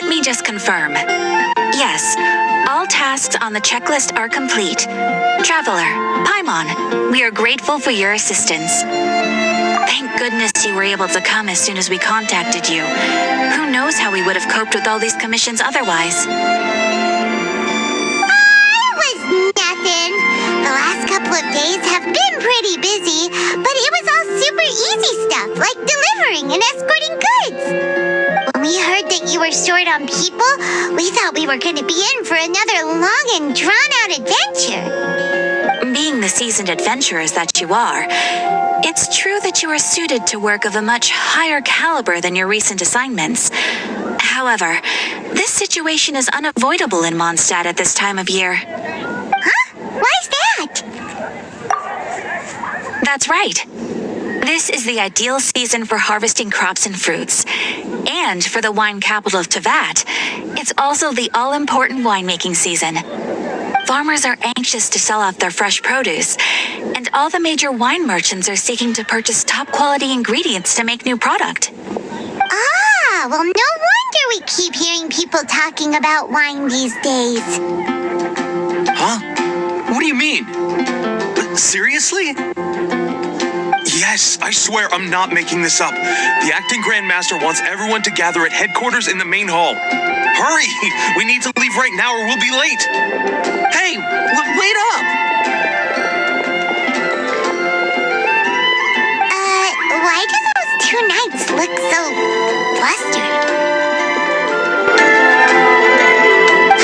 Let me just confirm. Yes, all tasks on the checklist are complete. Traveler, Paimon, we are grateful for your assistance. Thank goodness you were able to come as soon as we contacted you. Who knows how we would have coped with all these commissions otherwise? Nothing. The last couple of days have been pretty busy, but it was all super easy stuff, like delivering and escorting goods. When we heard that you were short on people, we thought we were going to be in for another long and drawn-out adventure. Being the seasoned adventurers that you are, it's true that you are suited to work of a much higher caliber than your recent assignments. However, this situation is unavoidable in Mondstadt at this time of year. Why's that? That's right. This is the ideal season for harvesting crops and fruits. And for the wine capital of Teyvat, it's also the all-important winemaking season. Farmers are anxious to sell off their fresh produce, and all the major wine merchants are seeking to purchase top-quality ingredients to make new product. Ah, well, no wonder we keep hearing people talking about wine these days. Huh? What do you mean? Seriously? Yes, I swear I'm not making this up. The acting Grandmaster wants everyone to gather at headquarters in the main hall. Hurry! We need to leave right now or we'll be late. Hey, wait up! Why do those two knights look so flustered?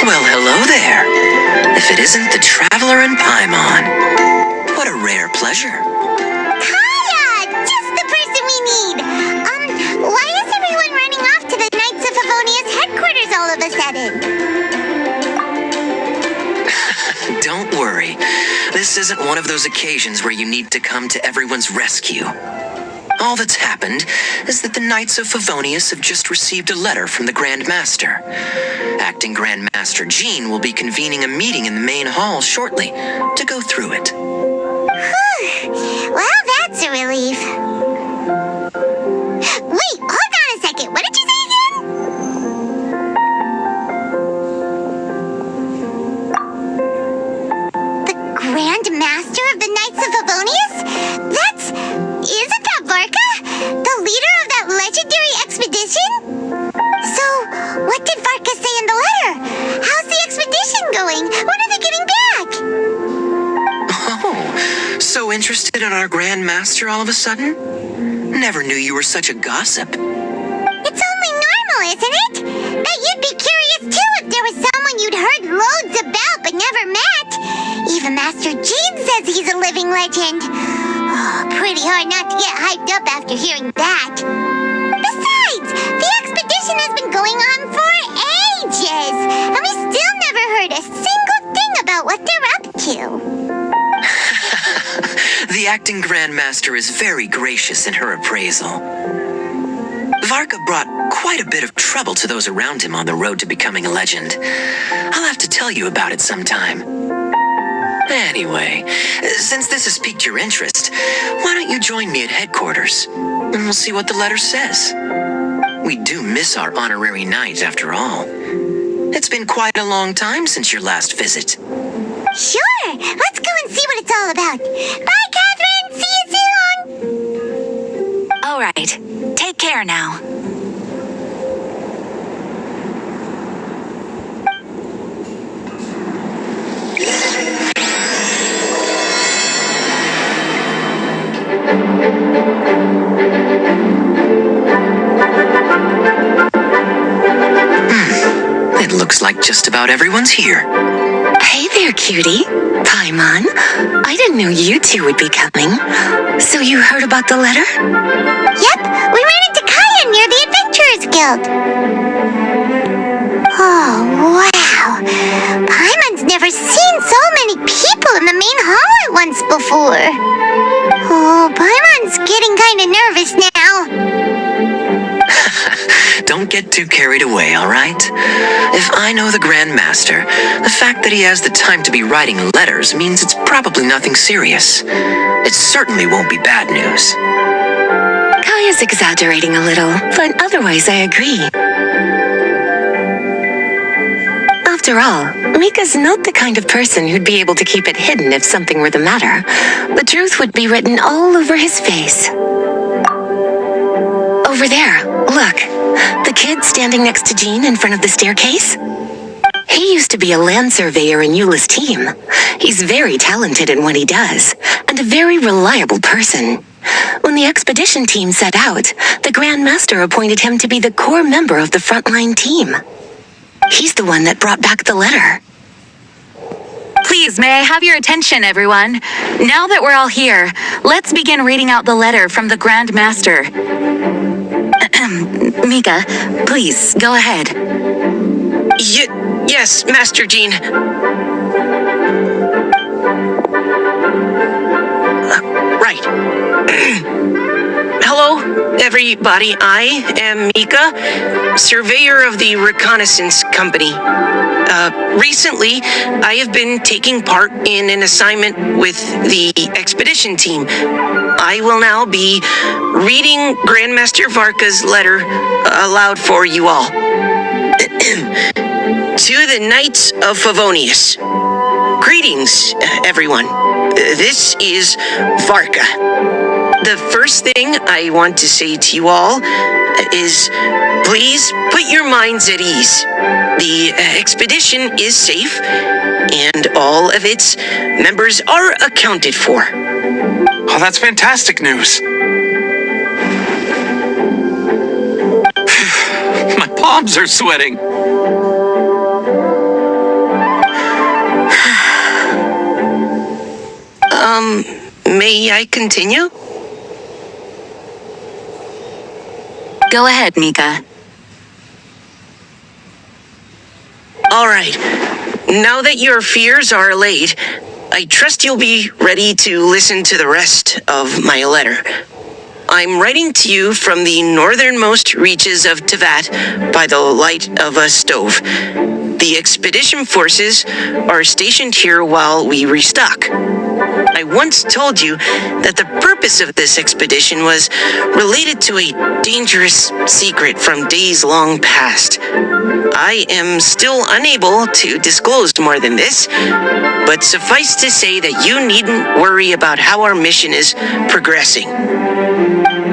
Well, hello there. If it isn't the Traveler and Paimon. What a rare pleasure. Kaya! Just the person we need! Why is everyone running off to the Knights of Favonia's headquarters all of a sudden? Don't worry. This isn't one of those occasions where you need to come to everyone's rescue. All that's happened is that the Knights of Favonius have just received a letter from the Grand Master. Acting Grand Master Jean will be convening a meeting in the main hall shortly to go through it. Well, that's a relief. Wait, hold on a second. What did you say again? The Grand Master of the Knights of Favonius? Isn't that Varka? The leader of that legendary expedition? So, what did Varka say in the letter? How's the expedition going? When are they getting back? Oh, so interested in our Grand Master all of a sudden? Never knew you were such a gossip. It's only normal, isn't it? That you'd be curious too if there was someone you'd heard loads about but never met. Even Master Jean says he's a living legend. Oh, pretty hard not to get hyped up after hearing that. Besides, the expedition has been going on for ages, and we still never heard a single thing about what they're up to. The acting Grand Master is very gracious in her appraisal. Varka brought quite a bit of trouble to those around him on the road to becoming a legend. I'll have to tell you about it sometime. Anyway, since this has piqued your interest, why don't you join me at headquarters, and we'll see what the letter says. We do miss our honorary knight, after all. It's been quite a long time since your last visit. Sure, let's go and see what it's all about. Bye, Catherine! See you soon! All right, take care now. It looks like just about everyone's here. Hey there, cutie. Paimon, I didn't know you two would be coming. So you heard about the letter? Yep, we ran into Kaya near the Adventurers Guild. Oh, wow. Paimon's never seen so many people in the main hall at once before. Oh, Paimon's getting kind of nervous now. Don't get too carried away, all right? If I know the Grand Master, the fact that he has the time to be writing letters means it's probably nothing serious. It certainly won't be bad news. Kaya's exaggerating a little, but otherwise I agree. After all, Mika's not the kind of person who'd be able to keep it hidden if something were the matter. The truth would be written all over his face. Over there, look. The kid standing next to Jean in front of the staircase? He used to be a land surveyor in Eula's team. He's very talented in what he does, and a very reliable person. When the expedition team set out, the Grand Master appointed him to be the core member of the frontline team. He's the one that brought back the letter. Please, may I have your attention, everyone? Now that we're all here, let's begin reading out the letter from the Grand Master. Mika, please, go ahead. Yes, Master Jean. Right. Hello, everybody. I am Mika, surveyor of the Reconnaissance Company. Recently, I have been taking part in an assignment with the expedition team. I will now be reading Grandmaster Varka's letter aloud for you all. To the Knights of Favonius. Greetings, everyone. This is Varka. The first thing I want to say to you all is please put your minds at ease. The expedition is safe, and all of its members are accounted for. Oh, that's fantastic news. My palms are sweating. May I continue? Go ahead, Mika. All right. Now that your fears are allayed, I trust you'll be ready to listen to the rest of my letter. I'm writing to you from the northernmost reaches of Tevat by the light of a stove. The expedition forces are stationed here while we restock. I once told you that the purpose of this expedition was related to a dangerous secret from days long past. I am still unable to disclose more than this, but suffice to say that you needn't worry about how our mission is progressing.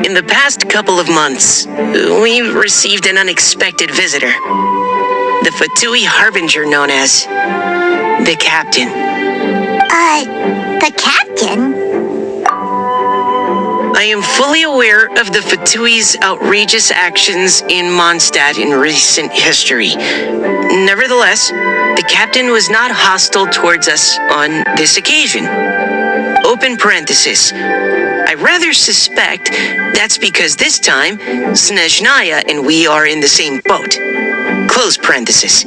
In the past couple of months, we received an unexpected visitor. The Fatui Harbinger known as the Captain. The Captain? I am fully aware of the Fatui's outrageous actions in Mondstadt in recent history. Nevertheless, the Captain was not hostile towards us on this occasion. Open parenthesis. I rather suspect that's because this time, Snezhnaya and we are in the same boat. Close parenthesis.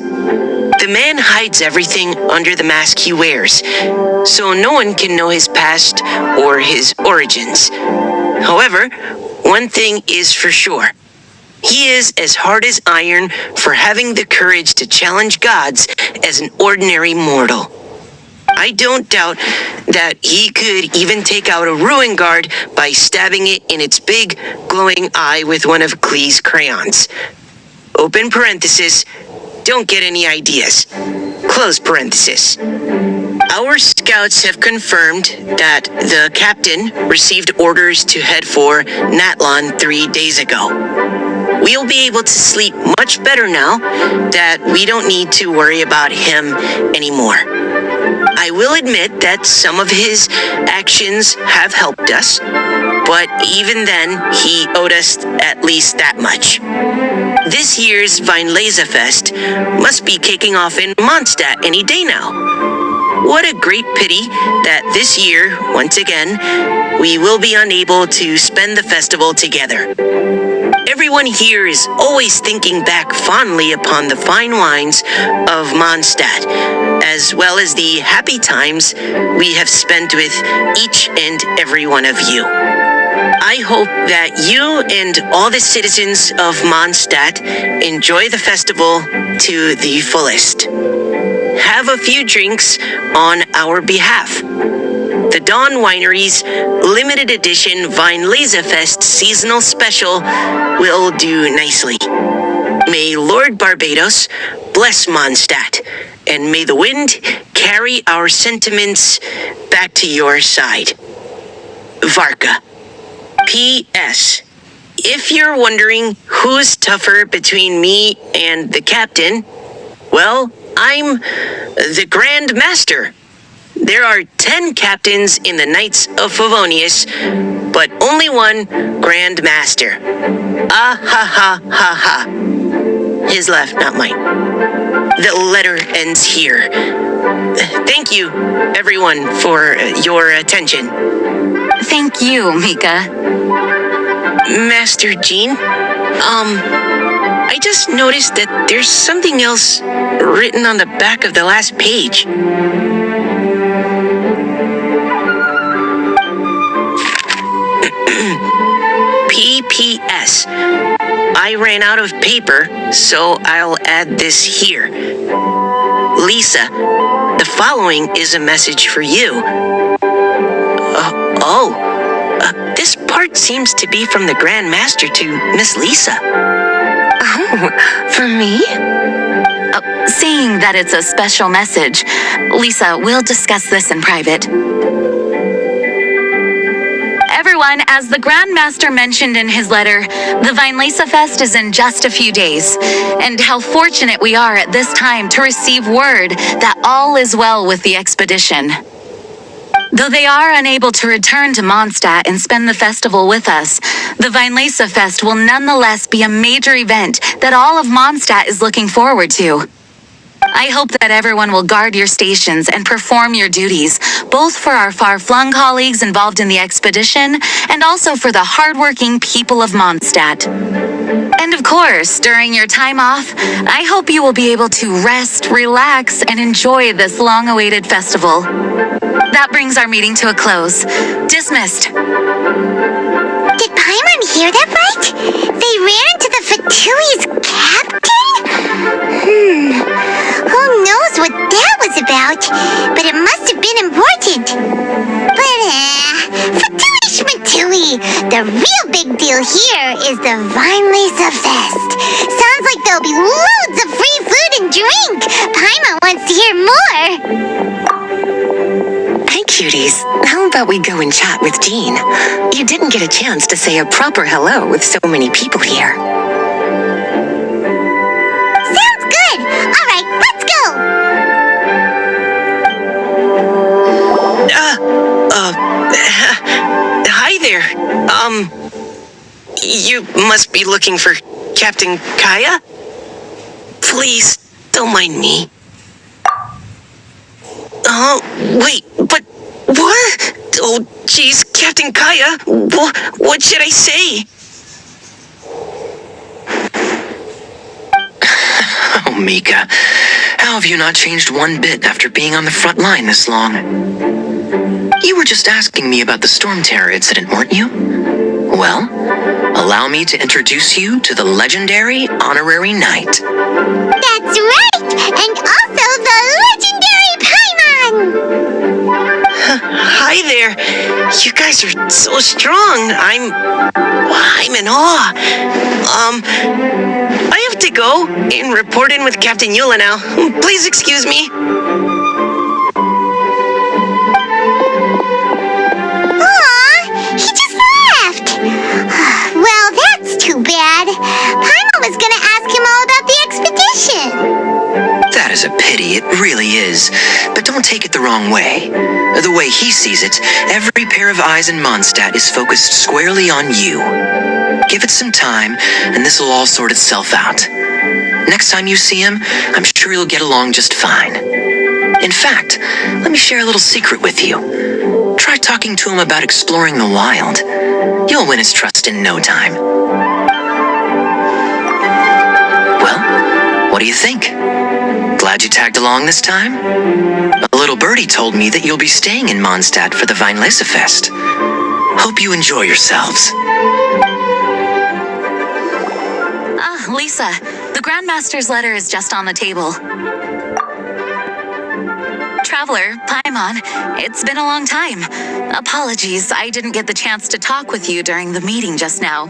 The man hides everything under the mask he wears, so no one can know his past or his origins. However, one thing is for sure. He is as hard as iron for having the courage to challenge gods as an ordinary mortal. I don't doubt that he could even take out a ruin guard by stabbing it in its big, glowing eye with one of Klee's crayons. Open parenthesis, don't get any ideas. Close parenthesis. Our scouts have confirmed that the Captain received orders to head for Natlan 3 days ago. We'll be able to sleep much better now that we don't need to worry about him anymore. I will admit that some of his actions have helped us, but even then, he owed us at least that much. This year's Weinlese Fest must be kicking off in Mondstadt any day now. What a great pity that this year, once again, we will be unable to spend the festival together. Everyone here is always thinking back fondly upon the fine wines of Mondstadt, as well as the happy times we have spent with each and every one of you. I hope that you and all the citizens of Mondstadt enjoy the festival to the fullest. Have a few drinks on our behalf. The Dawn Winery's limited edition Weinlese Fest seasonal special will do nicely. May Lord Barbados bless Mondstadt, and may the wind carry our sentiments back to your side. Varka. P.S. If you're wondering who's tougher between me and the captain, well, I'm the Grand Master. There are 10 captains in the Knights of Favonius, but only one Grand Master. Ah ha ha ha ha. His laugh, not mine. The letter ends here. Thank you, everyone, for your attention. Thank you, Mika. Master Jean, I just noticed that there's something else written on the back of the last page. P.P.S. I ran out of paper, so I'll add this here. Lisa, the following is a message for you. This part seems to be from the Grand Master to Miss Lisa. Oh, for me? Seeing that it's a special message, Lisa, we'll discuss this in private. Everyone, as the Grand Master mentioned in his letter, the Weinlese Fest is in just a few days. And how fortunate we are at this time to receive word that all is well with the expedition. Though they are unable to return to Mondstadt and spend the festival with us, the Weinlese Fest will nonetheless be a major event that all of Mondstadt is looking forward to. I hope that everyone will guard your stations and perform your duties, both for our far-flung colleagues involved in the expedition and also for the hardworking people of Mondstadt. And of course, during your time off, I hope you will be able to rest, relax, and enjoy this long-awaited festival. That brings our meeting to a close. Dismissed. Did Paimon hear that right? They ran into the Fatui's captain? Who knows what that was about? But it must have been important. But, Fatui Schmatui. The real big deal here is the Weinlese Fest. Sounds like there'll be loads of free food and drink. Paimon wants to hear more. Hey, cuties. How about we go and chat with Jean? You didn't get a chance to say a proper hello with so many people here. Sounds good. All right, let's go. Hi there. You must be looking for Captain Kaya? Please, don't mind me. Oh, wait, but what? Oh, geez, Captain Kaya, what should I say? Oh, Mika, how have you not changed one bit after being on the front line this long? You were just asking me about the Storm Terror incident, weren't you? Well, allow me to introduce you to the legendary Honorary Knight. That's right, and also the legendary Paimon. Hi there. You guys are so strong. I'm in awe. I have to go and report in with Captain Eula now. Please excuse me. He just left. Well, that's too bad. Paimon was gonna ask him all about the expedition. That is a pity, it really is. But don't take it the wrong way. The way he sees it, every pair of eyes in Mondstadt is focused squarely on you. Give it some time, and this will all sort itself out. Next time you see him, I'm sure you'll get along just fine. In fact, let me share a little secret with you. Try talking to him about exploring the wild. You'll win his trust in no time. Well, what do you think? Glad you tagged along this time? A little birdie told me that you'll be staying in Mondstadt for the Weinlese Fest. Hope you enjoy yourselves. Lisa, the Grandmaster's letter is just on the table. Traveler, Paimon, it's been a long time. Apologies, I didn't get the chance to talk with you during the meeting just now.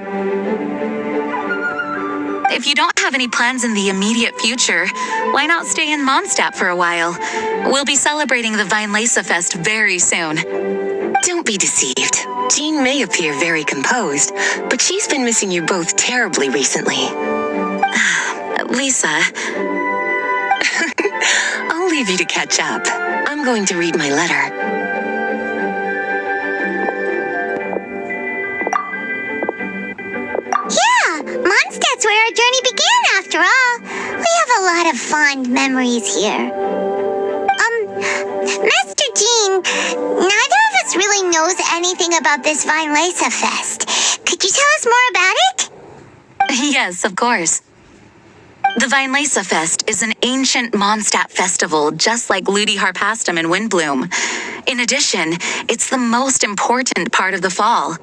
If you don't have any plans in the immediate future, why not stay in Mondstadt for a while? We'll be celebrating the Vinelesa Fest very soon. Don't be deceived. Jean may appear very composed, but she's been missing you both terribly recently. Lisa, I'll leave you to catch up. I'm going to read my letter. Yeah, Mondstadt's where our journey began after all. We have a lot of fond memories here. Master Jean, neither of us really knows anything about this Vinelesa Fest. Could you tell us more about it? yes, of course. The Vinelesa Fest is an ancient Mondstadt festival, just like Ludi Harpastum and Windbloom. In addition, it's the most important part of the fall.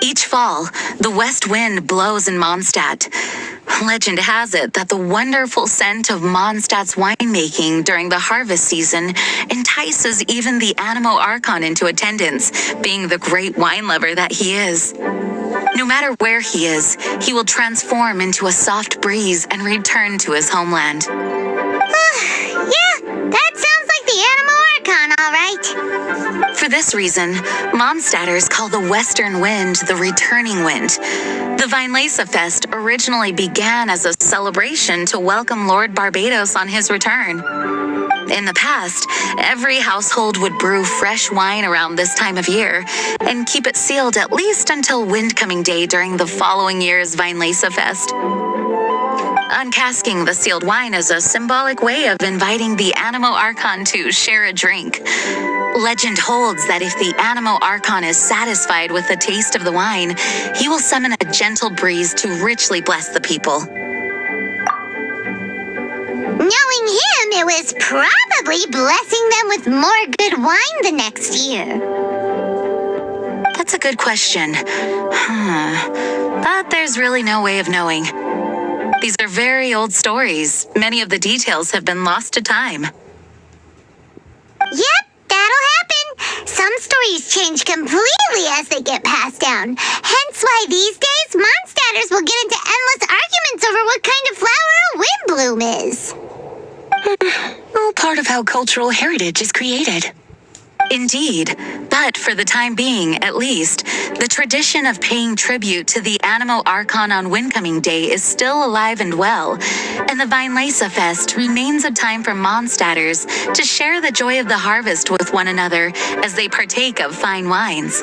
Each fall, the west wind blows in Mondstadt. Legend has it that the wonderful scent of Mondstadt's winemaking during the harvest season entices even the Animo Archon into attendance, being the great wine lover that he is. No matter where he is, he will transform into a soft breeze and return to his homeland. Yeah, that sounds like the Animo Archon, all right. For this reason, Mondstadters call the western wind the returning wind. The Vinelesa Fest originally began as a celebration to welcome Lord Barbados on his return. In the past, every household would brew fresh wine around this time of year and keep it sealed at least until Windcoming Day during the following year's Vinelesa Fest. Uncasking the sealed wine is a symbolic way of inviting the Animo Archon to share a drink. Legend holds that if the Animo Archon is satisfied with the taste of the wine, he will summon a gentle breeze to richly bless the people. Knowing him, it was probably blessing them with more good wine the next year. That's a good question. But there's really no way of knowing. These are very old stories. Many of the details have been lost to time. Yep, that'll happen. Some stories change completely as they get passed down. Hence why these days, Mondstadters will get into endless arguments over what kind of flower a windbloom is. All part of how cultural heritage is created. Indeed, but for the time being, at least, the tradition of paying tribute to the Animo Archon on Windcoming Day is still alive and well, and the Vinelesa Fest remains a time for Mondstadters to share the joy of the harvest with one another as they partake of fine wines.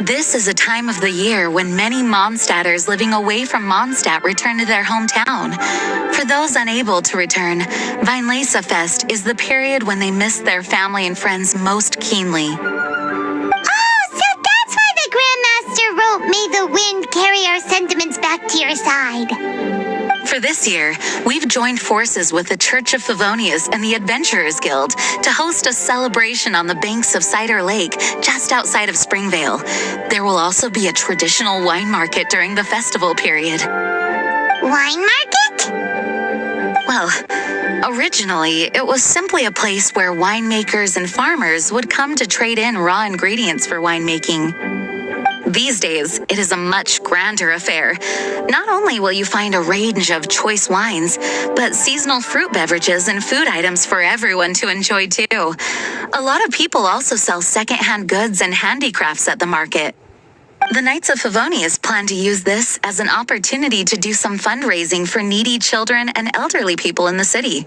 This is a time of the year when many Mondstadters living away from Mondstadt return to their hometown. For those unable to return, Vinelesa Fest is the period when they miss their family and friends most keenly. Oh, so that's why the Grandmaster wrote, "May the wind carry our sentiments back to your side." For this year, we've joined forces with the Church of Favonius and the Adventurers Guild to host a celebration on the banks of Cider Lake, just outside of Springvale. There will also be a traditional wine market during the festival period. Wine market? Well, originally, it was simply a place where winemakers and farmers would come to trade in raw ingredients for winemaking. These days, it is a much grander affair. Not only will you find a range of choice wines, but seasonal fruit beverages and food items for everyone to enjoy too. A lot of people also sell secondhand goods and handicrafts at the market. The Knights of Favonius plan to use this as an opportunity to do some fundraising for needy children and elderly people in the city.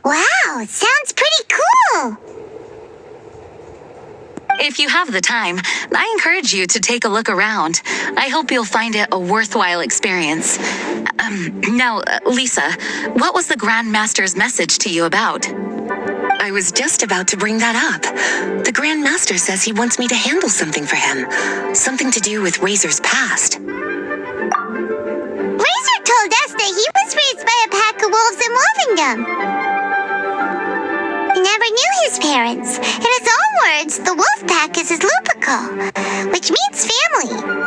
Wow, sounds pretty cool. If you have the time, I encourage you to take a look around. I hope you'll find it a worthwhile experience. Now, Lisa, what was the Grand Master's message to you about? I was just about to bring that up. The Grand Master says he wants me to handle something for him. Something to do with Razor's past. Razor told us that he was raised by a pack of wolves in Wolvendom. He never knew his parents. In his own words, the wolf pack is his lupical, which means family.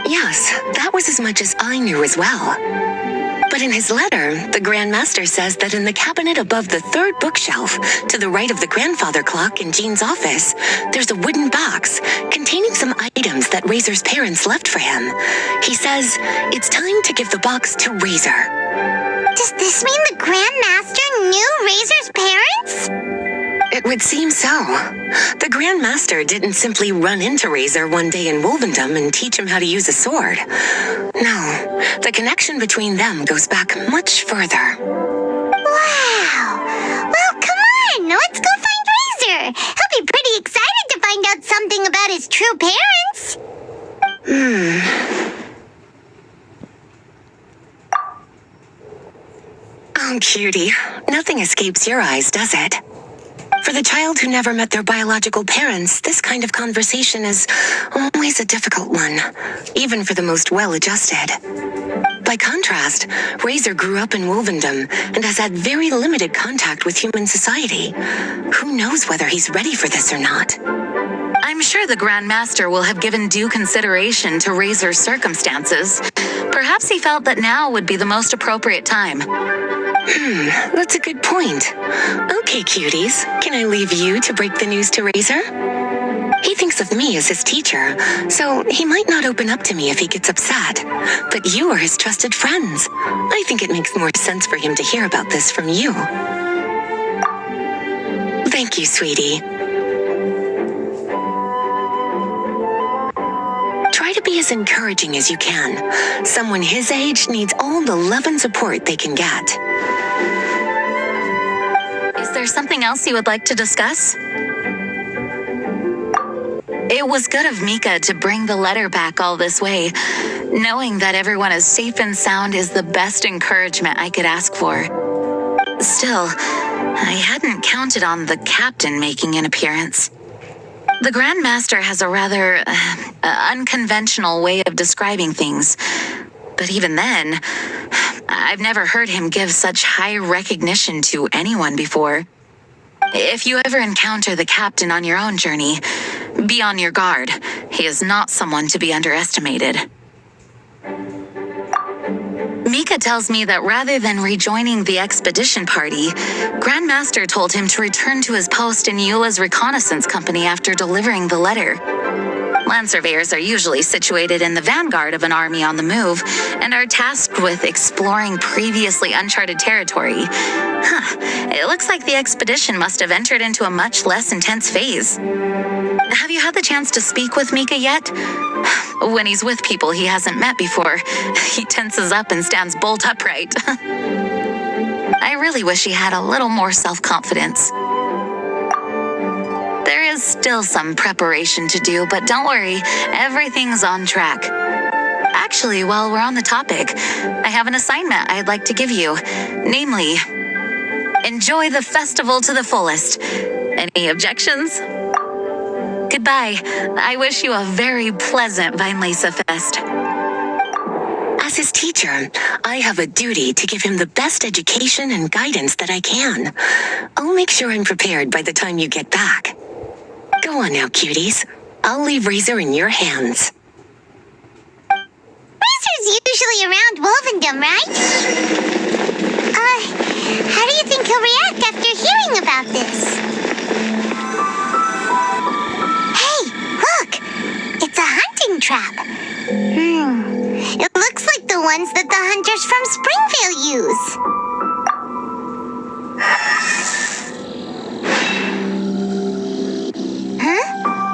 Yes, that was as much as I knew as well. But in his letter, the Grand Master says that in the cabinet above the third bookshelf, to the right of the grandfather clock in Jean's office, there's a wooden box containing some items that Razor's parents left for him. He says it's time to give the box to Razor. Does this mean the Grand Master knew Razor's parents? It would seem so. The Grand Master didn't simply run into Razor one day in Wolvendom and teach him how to use a sword. No, the connection between them goes back much further. Wow! Well, come on! Let's go find Razor! He'll be pretty excited to find out something about his true parents! Oh, cutie. Nothing escapes your eyes, does it? For the child who never met their biological parents, this kind of conversation is always a difficult one, even for the most well-adjusted. By contrast, Razor grew up in Wolvendom and has had very limited contact with human society. Who knows whether he's ready for this or not? I'm sure the Grand Master will have given due consideration to Razor's circumstances. Perhaps he felt that now would be the most appropriate time. That's a good point. Okay, cuties, can I leave you to break the news to Razor? He thinks of me as his teacher, so he might not open up to me if he gets upset. But you are his trusted friends. I think it makes more sense for him to hear about this from you. Thank you, sweetie. Try to be as encouraging as you can. Someone his age needs all the love and support they can get. Is there something else you would like to discuss? It was good of Mika to bring the letter back all this way. Knowing that everyone is safe and sound is the best encouragement I could ask for. Still, I hadn't counted on the captain making an appearance. The Grand Master has a rather unconventional way of describing things. But even then, I've never heard him give such high recognition to anyone before. If you ever encounter the captain on your own journey, be on your guard. He is not someone to be underestimated. Mika tells me that rather than rejoining the expedition party, Grandmaster told him to return to his post in Eula's reconnaissance company after delivering the letter. Land surveyors are usually situated in the vanguard of an army on the move and are tasked with exploring previously uncharted territory. It looks like the expedition must have entered into a much less intense phase. Have you had the chance to speak with Mika yet? When he's with people he hasn't met before, he tenses up and stands bolt upright. I really wish he had a little more self-confidence. There is still some preparation to do, but don't worry, everything's on track. Actually, while we're on the topic, I have an assignment I'd like to give you. Namely, enjoy the festival to the fullest. Any objections? Goodbye. I wish you a very pleasant Vinelasa Fest. As his teacher, I have a duty to give him the best education and guidance that I can. I'll make sure I'm prepared by the time you get back. Go on now, cuties. I'll leave Razor in your hands. Razor's usually around Wolvendom, right? How do you think he'll react after hearing about this? Hey, look! It's a hunting trap. It looks like the ones that the hunters from Springvale use.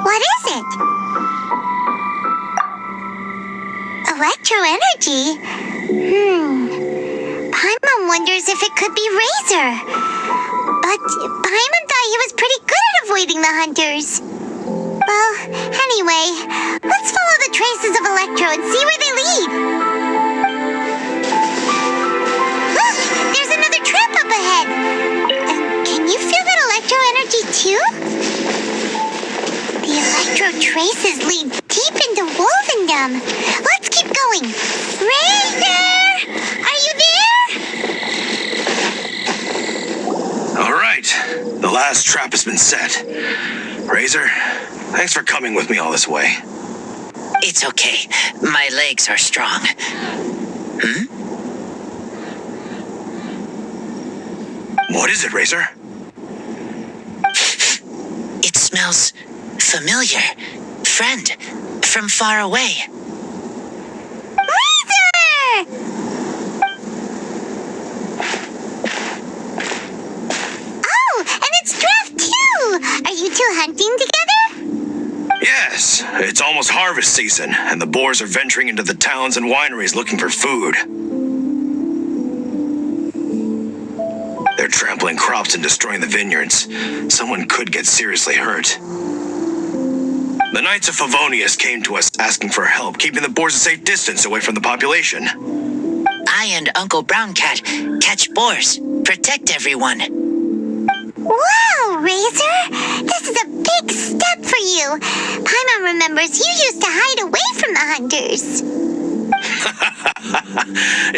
What is it? Electro energy? Paimon wonders if it could be Razor. But Paimon thought he was pretty good at avoiding the hunters. Well, anyway, let's follow the traces of Electro and see where they lead. Look, there's another trap up ahead. Can you feel that Electro energy too? The Electro traces lead deep into Wolvendom. Let's keep going. Razor! Are you there? All right, the last trap has been set. Razor, thanks for coming with me all this way. It's okay. My legs are strong. What is it, Razor? It smells familiar. Friend, from far away. Razor! Oh, and it's Draft too! Are you two hunting together? Yes, it's almost harvest season, and the boars are venturing into the towns and wineries looking for food. They're trampling crops and destroying the vineyards. Someone could get seriously hurt. The Knights of Favonius came to us asking for help, keeping the boars a safe distance away from the population. I and Uncle Brown Cat catch boars, protect everyone. Wow, Razor! This is a big step for you. Paimon remembers you used to hide away from the hunters.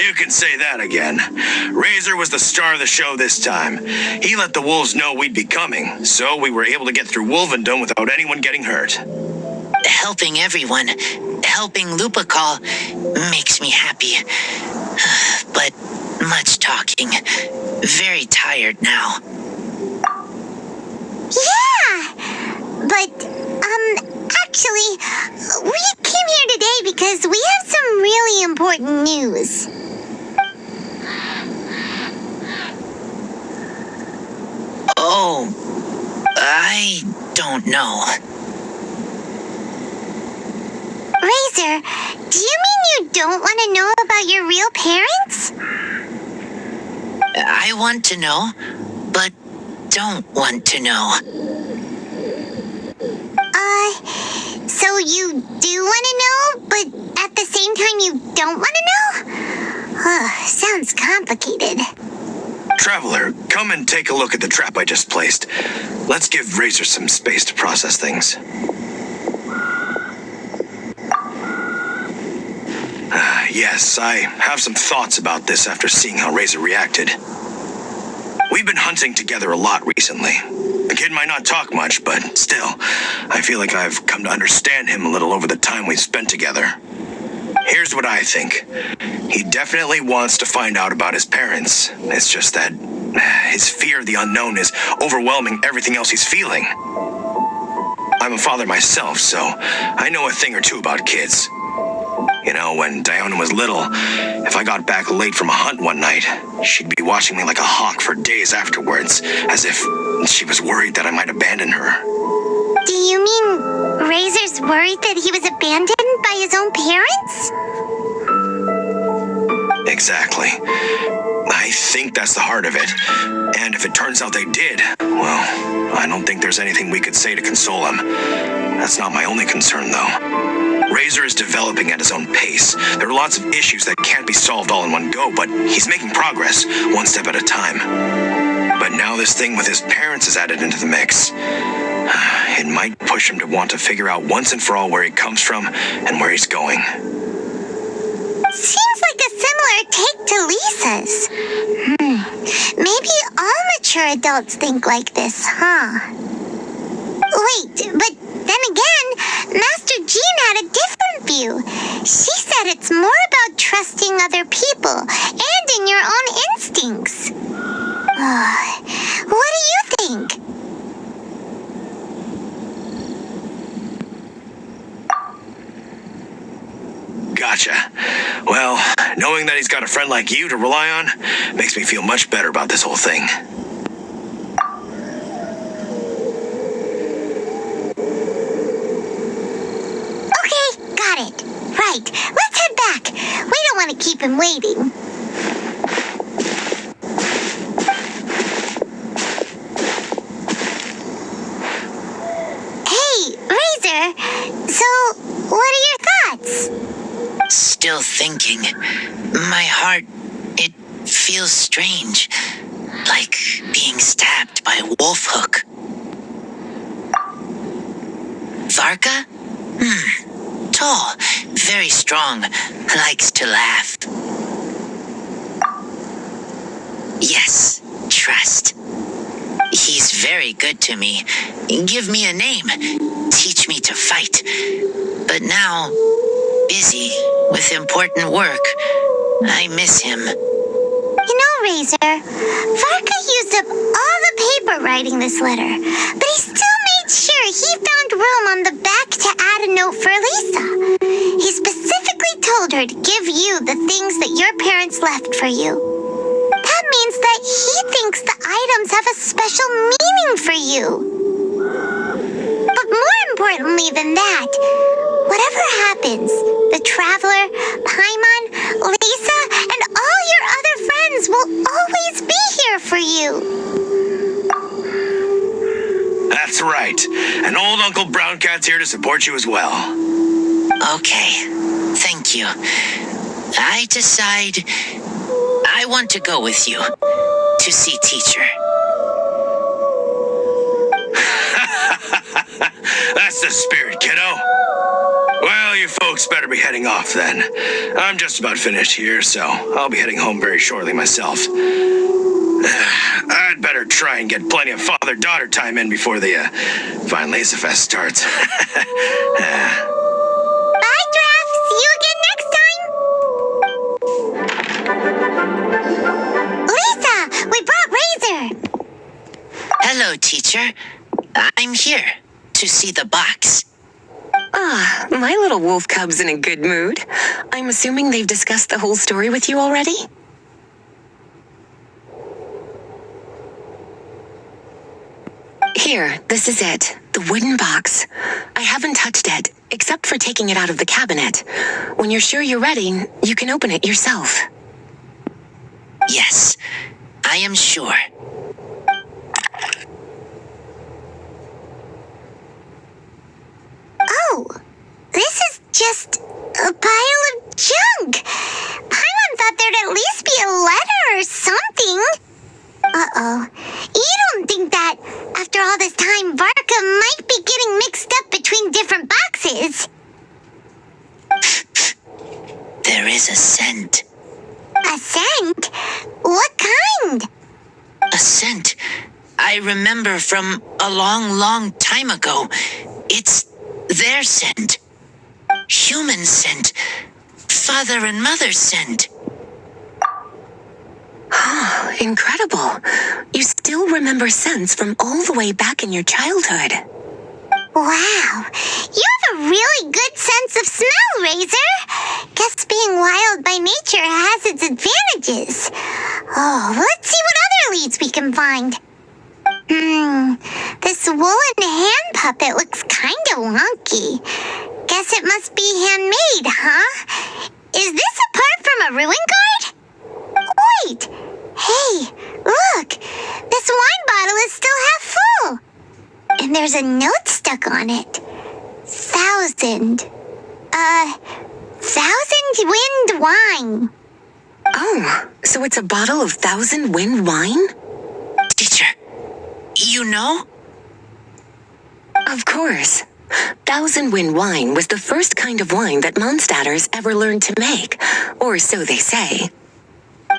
You can say that again. Razor was the star of the show this time. He let the wolves know we'd be coming, so we were able to get through Wolvendom without anyone getting hurt. Helping everyone, helping Lupical makes me happy. But much talking. Very tired now. Yeah! But, actually, we came here today because we have some really important news. Oh, I don't know. Razor, do you mean you don't want to know about your real parents? I want to know, but don't want to know. So you do want to know, but at the same time you don't want to know? Sounds complicated. Traveler, come and take a look at the trap I just placed. Let's give Razor some space to process things. Yes, I have some thoughts about this after seeing how Razor reacted. We've been hunting together a lot recently. The kid might not talk much, but still, I feel like I've come to understand him a little over the time we've spent together. Here's what I think. He definitely wants to find out about his parents. It's just that his fear of the unknown is overwhelming everything else he's feeling. I'm a father myself, so I know a thing or two about kids. You know, when Diona was little, if I got back late from a hunt one night, she'd be watching me like a hawk for days afterwards, as if she was worried that I might abandon her. Do you mean Razor's worried that he was abandoned by his own parents? Exactly. I think that's the heart of it. And if it turns out they did, well, I don't think there's anything we could say to console him. That's not my only concern, though. Razor is developing at his own pace. There are lots of issues that can't be solved all in one go, but he's making progress, one step at a time. But now this thing with his parents is added into the mix. It might push him to want to figure out once and for all where he comes from and where he's going. Seems like a similar take to Lisa's. Maybe all mature adults think like this, huh? Wait, but then again, Master Jean had a different view. She said it's more about trusting other people and in your own instincts. What do you think? Gotcha. Well, knowing that he's got a friend like you to rely on makes me feel much better about this whole thing. Okay, got it. Right, let's head back. We don't want to keep him waiting. Hey, Razor, so what are your thoughts? Still thinking. My heart, it feels strange. Like being stabbed by a wolf hook. Varka? Tall, very strong, likes to laugh. Yes, trust. He's very good to me. Give me a name. Teach me to fight. But now, busy with important work, I miss him. You know, Razor, Varka used up all the paper writing this letter, but he still made sure he found room on the back to add a note for Lisa. He specifically told her to give you the things that your parents left for you. That means that he thinks the items have a special meaning for you. But more importantly than that, whatever happens, the Traveler, Paimon, Lisa, and all your other friends will always be here for you. That's right. And old Uncle Brown Cat's here to support you as well. Okay, thank you. I decide I want to go with you to see teacher. That's the spirit, kiddo. Well, you folks better be heading off then. I'm just about finished here, so I'll be heading home very shortly myself. I'd better try and get plenty of father-daughter time in before the Fine Laser Fest starts. Bye, Draft. See you again next time. Lisa, we brought Razor. Hello, teacher. I'm here to see the box. Ah, my little wolf cub's in a good mood. I'm assuming they've discussed the whole story with you already? Here, this is it. The wooden box. I haven't touched it, except for taking it out of the cabinet. When you're sure you're ready, you can open it yourself. Yes, I am sure. Oh, this is just a pile of junk. Paimon thought there'd at least be a letter or something. Uh-oh. You don't think that, after all this time, Varka might be getting mixed up between different boxes? There is a scent. A scent? What kind? A scent I remember from a long, long time ago. It's their scent. Human scent. Father and mother scent. Incredible. You still remember scents from all the way back in your childhood. Wow. You have a really good sense of smell, Razor. Guess being wild by nature has its advantages. Oh, let's see what other leads we can find. This woolen hand puppet looks kinda wonky. Guess it must be handmade, huh? Is this a part from a ruin guard? Wait! Hey, look! This wine bottle is still half full! And there's a note stuck on it. 1,000 wind wine. Oh, so it's a bottle of 1,000 wind wine? Teacher, you know? Of course. 1,000 wind wine was the first kind of wine that Mondstadters ever learned to make, or so they say.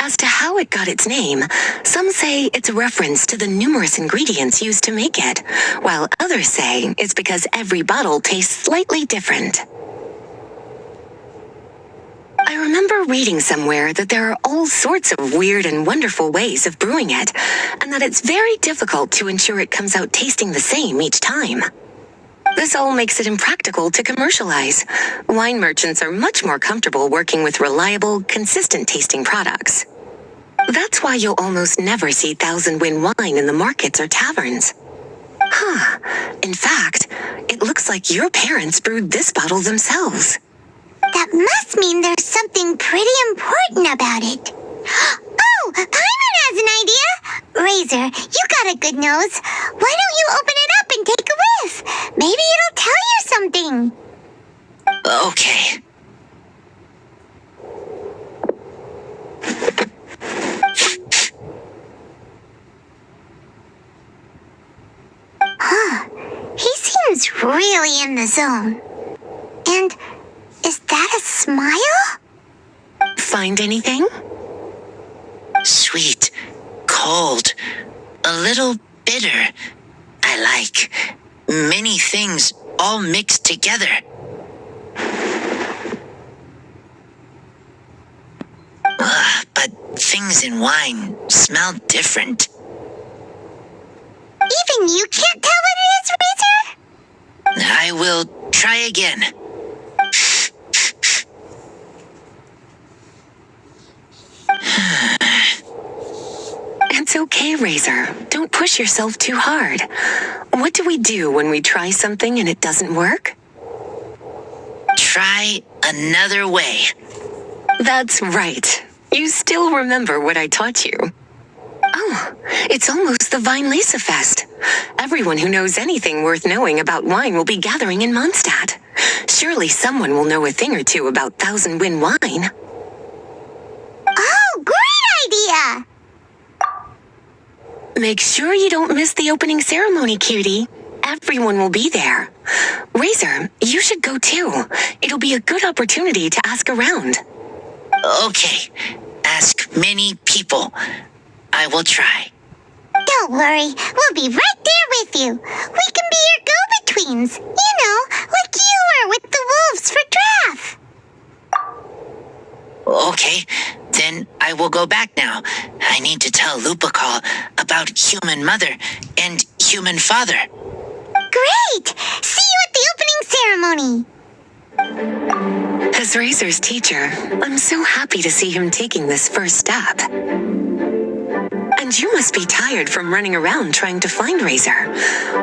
As to how it got its name, some say it's a reference to the numerous ingredients used to make it, while others say it's because every bottle tastes slightly different. I remember reading somewhere that there are all sorts of weird and wonderful ways of brewing it, and that it's very difficult to ensure it comes out tasting the same each time. This all makes it impractical to commercialize. Wine merchants are much more comfortable working with reliable, consistent-tasting products. That's why you'll almost never see 1,000 wind wine in the markets or taverns. In fact, it looks like your parents brewed this bottle themselves. That must mean there's something pretty important about it. Oh, Paimon has an idea! Razor, you got a good nose. Why don't you open it up and take a whiff? Maybe it'll tell you something. Okay. He seems really in the zone. And is that a smile? Find anything? Sweet, cold, a little bitter. I like many things all mixed together. things in wine smell different. Even you can't tell what it is, Razor? I will try again. It's okay, Razor. Don't push yourself too hard. What do we do when we try something and it doesn't work? Try another way. That's right. You still remember what I taught you. Oh, it's almost the Vine Lisa Fest. Everyone who knows anything worth knowing about wine will be gathering in Mondstadt. Surely someone will know a thing or two about Thousand Wind wine. Oh, great idea! Make sure you don't miss the opening ceremony, cutie. Everyone will be there. Razor, you should go too. It'll be a good opportunity to ask around. Okay. Ask many people. I will try. Don't worry, we'll be right there with you. We can be your go-betweens. You know, like you were with the wolves for Draft. Okay, then I will go back now. I need to tell Lupacol about Human Mother and Human Father. Great! See you at the opening ceremony. As Razor's teacher, I'm so happy to see him taking this first step. And you must be tired from running around trying to find Razor.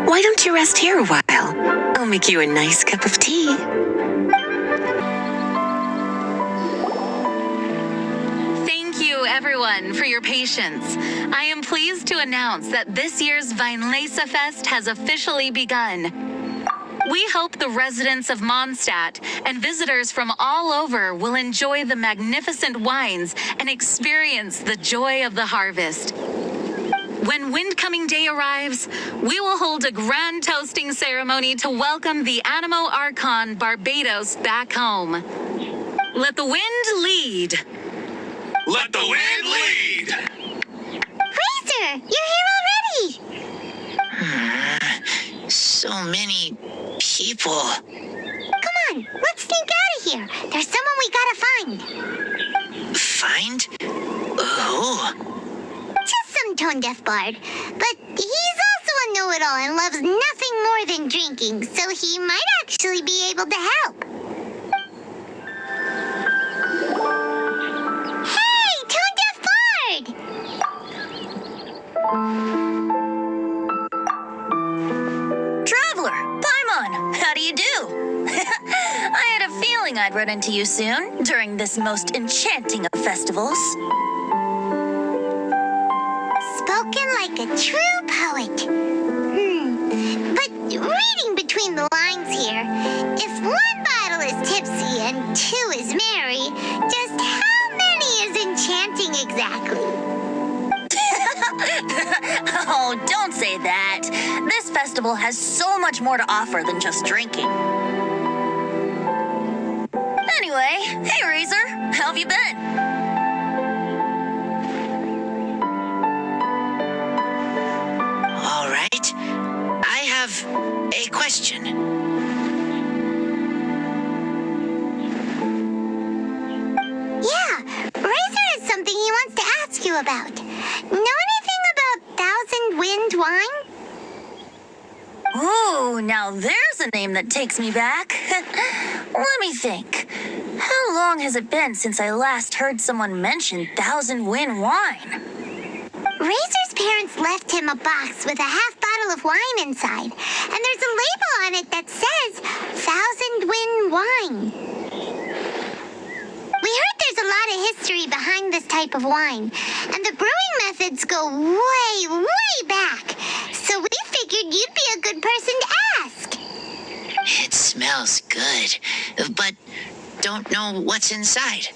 Why don't you rest here a while? I'll make you a nice cup of tea. Thank you, everyone, for your patience. I am pleased to announce that this year's Vine Lisa Fest has officially begun. We hope the residents of Mondstadt and visitors from all over will enjoy the magnificent wines and experience the joy of the harvest. When Windcoming Day arrives, we will hold a grand toasting ceremony to welcome the Animo Archon Barbados back home. Let the wind lead. Let the wind lead! Razor, you're here already. So many people. Come on, let's sneak out of here. There's someone we gotta find. Find? Who? Just some tone-deaf bard. But he's also a know-it-all and loves nothing more than drinking, so he might actually be able to help. Hey, tone-deaf bard! Traveler, Paimon, how do you do? I had a feeling I'd run into you soon, during this most enchanting of festivals. Spoken like a true poet. But reading between the lines here, if one bottle is tipsy and two is merry, just how many is enchanting exactly? Oh, don't say that. This festival has so much more to offer than just drinking. Anyway, hey Razor, how have you been? All right. I have a question. Yeah, Razor has something he wants to ask you about. Know anything about Thousand Wind wine? Ooh, now there's a name that takes me back. Let me think. How long has it been since I last heard someone mention Thousand Wind wine? Razor's parents left him a box with a half bottle of wine inside, and there's a label on it that says Thousand Wind wine. We heard there's a lot of history behind this type of wine, and the brewing methods go way, way back. So we figured you'd be a good person to ask. It smells good, but don't know what's inside.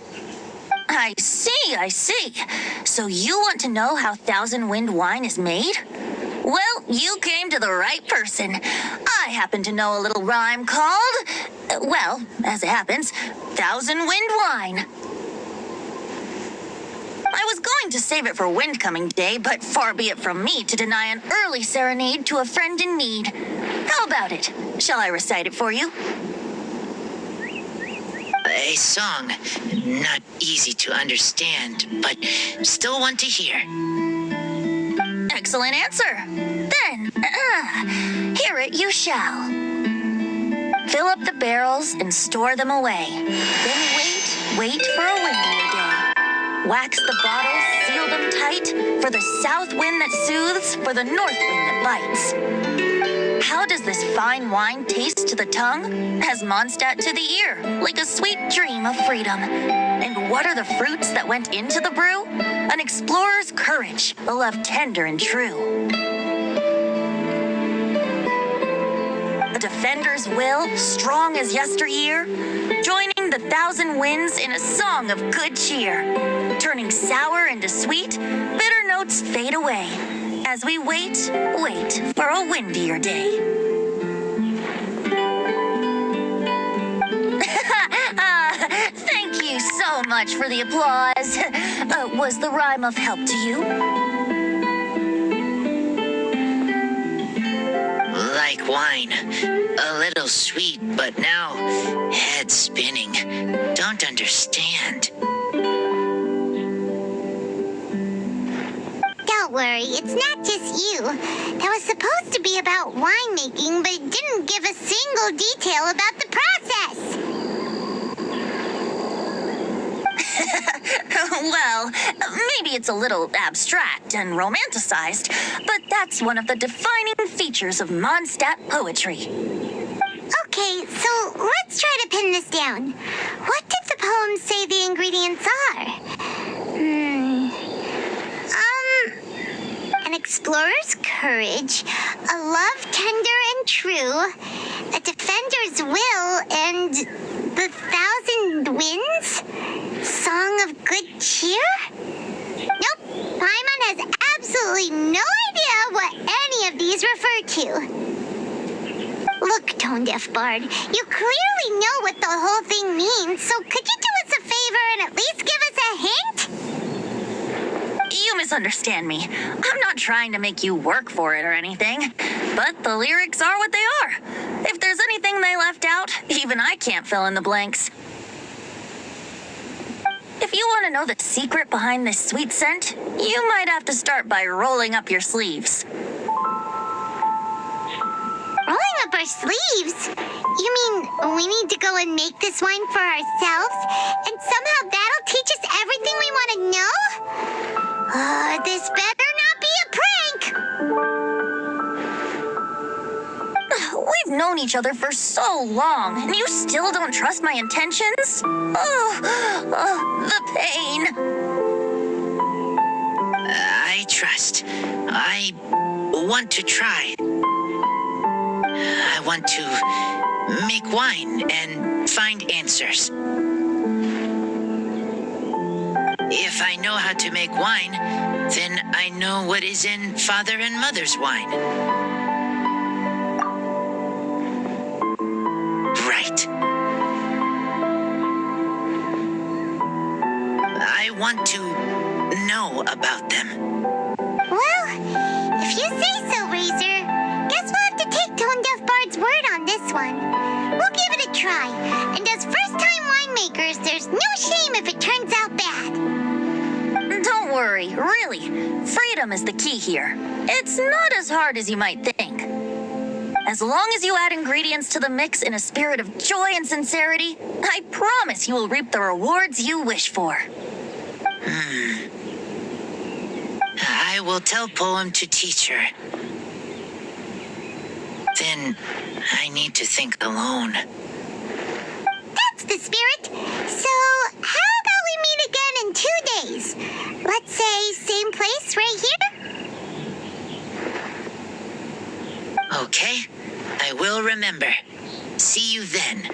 I see. So you want to know how Thousand Wind wine is made? Well, you came to the right person. I happen to know a little rhyme called, well, as it happens, Thousand Wind wine. I was going to save it for Windcoming Day, but far be it from me to deny an early serenade to a friend in need. How about it? Shall I recite it for you? A song, not easy to understand, but still one to hear. Excellent answer. Then, hear it you shall. Fill up the barrels and store them away. Then wait for a windier day. Wax the bottles, seal them tight, for the south wind that soothes, for the north wind that bites. How does this fine wine taste to the tongue? As Mondstadt to the ear, like a sweet dream of freedom. And what are the fruits that went into the brew? An explorer's courage, a love tender and true. A defender's will, strong as yesteryear, joining the 1,000 winds in a song of good cheer. Turning sour into sweet, bitter notes fade away. As we wait for a windier day. Thank you so much for the applause. Was the rhyme of help to you? Like wine, a little sweet, but now head spinning. Don't understand. Don't worry, it's not just you. That was supposed to be about winemaking, but it didn't give a single detail about the process. Well, maybe it's a little abstract and romanticized, but that's one of the defining features of Mondstadt poetry. Okay, so let's try to pin this down. What did the poem say the ingredients are? An explorer's courage, a love tender and true, a defender's will, and the 1,000 winds? Song of good cheer? Nope, Paimon has absolutely no idea what any of these refer to. Look, Tone-Deaf Bard, you clearly know what the whole thing means, so could you do us a favor and at least give us a hint? You misunderstand me. I'm not trying to make you work for it or anything, but the lyrics are what they are. If there's anything they left out, even I can't fill in the blanks. If you want to know the secret behind this sweet scent, you might have to start by rolling up your sleeves. Rolling up our sleeves? You mean we need to go and make this wine for ourselves? And somehow that'll teach us everything we want to know? This better not be a prank! We've known each other for so long, and you still don't trust my intentions? The pain. I trust. I want to try. I want to make wine and find answers. If I know how to make wine, then I know what is in Father and Mother's wine. Right. I want to know about them. Well, if you say so, Razor, guess we'll have to take Tone-Deaf Bard's word on this one. We'll give it a try, and as first-time winemakers, there's no shame if it turns out bad. Don't worry, really. Freedom is the key here. It's not as hard as you might think. As long as you add ingredients to the mix in a spirit of joy and sincerity, I promise you will reap the rewards you wish for. I will tell Poem to teacher. Then I need to think alone. That's the spirit. So, how about we meet again in 2 days? Let's say same place right here? Okay, I will remember. See you then.